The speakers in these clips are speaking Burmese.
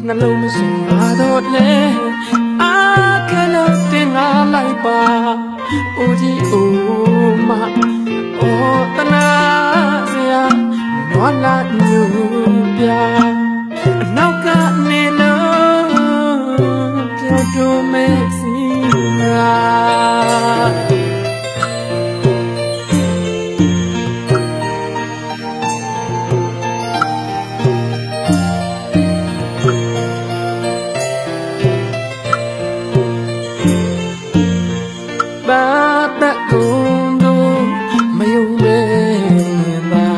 နှလုံးမစုံပါတော့လေအခက်လို့တင်လာလိုက်ပါအိုကြီးအိုမအိုတနာစရာနွားလာညူပြအနောက်ကနေလို့ပြောတော့မဲစီရာဘာတကုန်းတို့မယုံမဲပါ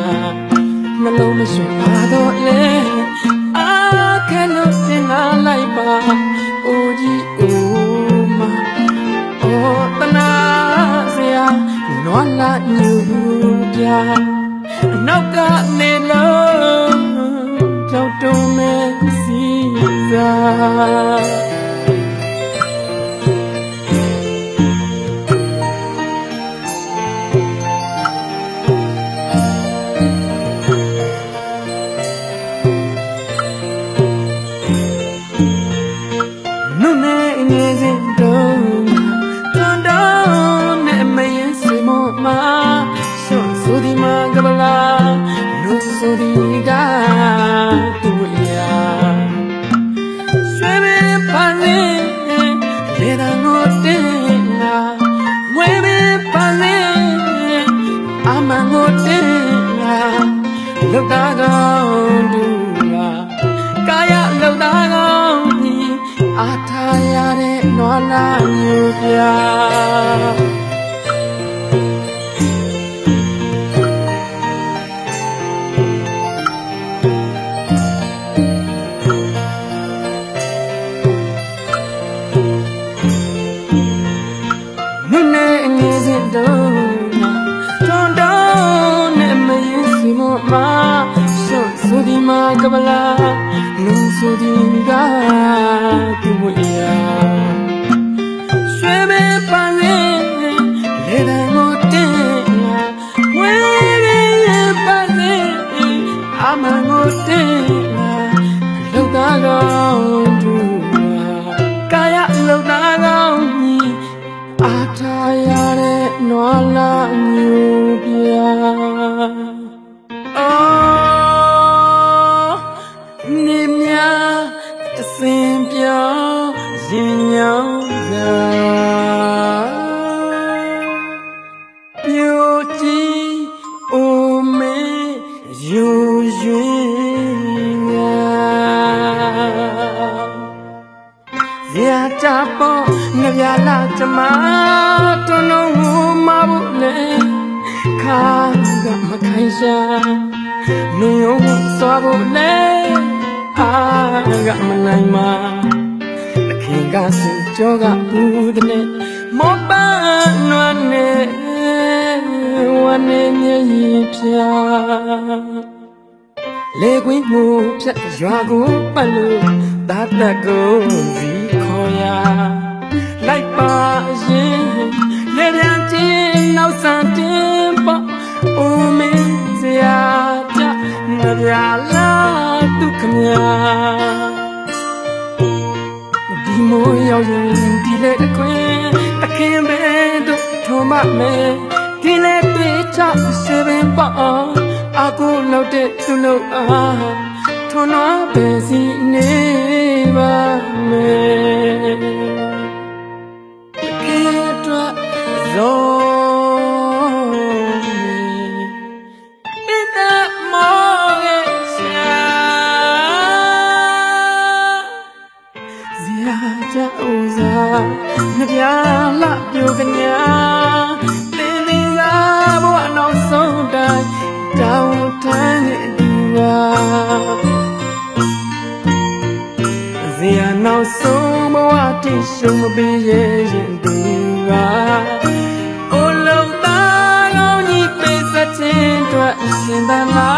နှလုံးမစွန့်ပါတော့လေအခက်လို့တင်လာလိုက်ပါအိုကြီးအိုမအိုတနာစရာနွားလာညူပြနောက်ကနေလို့ကြောက်တုံးမဲစီစားနေစဉ်တော့နဲ့မရင်စမမဆိုဆိုဒီမှာကဘလာလူဆိုဒီကတူရဆွေးပဲပါနေလေတငိုတင်လာမွေးပဲပါနေအမငိုတင်လာလောက်တာကောင်းတူလာကာယလောက်တာကောင်းအာထားရတဲ့နွားလာညူပြနုနဲ့အငယ်စဉ်တော့တွန်တော့နဲ့မရင်စီမမဆိုဆိုဒီမှာကပလာလူဆိုဒီကတူရဆွေပဲပါနေလေတငိုတင်လာဝဲပဲပါနေအမငိုတင်လာလောက်သားကောင်းတူကာယလောက်သားကောင်းကြီးအာထားရတဲ့နွားလာညူပြနေမြတစင်ပြောင်းရင်ညောင်းတာပြိုကြည့်အိုမေယူရွှင်ငါဇာတာပေါ်ငပြလာချမတွန်းလုံးမဘူးလေခါကမခိုင်ရှာနုံယုံစွာဖို့လေအာကမနိုင်မှာတခင်ကစင်ကြောကဘူးတဲ့မောပန်းနွမ်းနေဝနေမြေကြီးဖြာလေကွင်းမှုဖြတ်ရွာကိုပတ်လို့သာတကုန်းစီခေါ်ရလိုက်ပါရင်လေပြန်ချင်းနောက်ဆန်တင်ပေါ့အိုမင်းစရာကြမပြလာဒုက္ခများဒီမိုးရောက်ရင်ဒီလေအခွင့်တခင်ပဲတို့ထုံမမယ်ဒီလေတွေ့ချဆွေပင်ပေါ့အကူလောက်တဲ့သူလို့အားထွန်းတော့ပဲစီနေပါမယ်တခင်အတွက်ဇောကြဥစားငပြလာပြိုကညာတင်းလေးကဘဝနောက်ဆုံးတိုင်းတောင်းတန်းနေတူပါဇေယနောက်ဆုံးဘဝတိရှုံးမပေးရဲ့ရင်တူပါအိုလုံးသား တန်လာ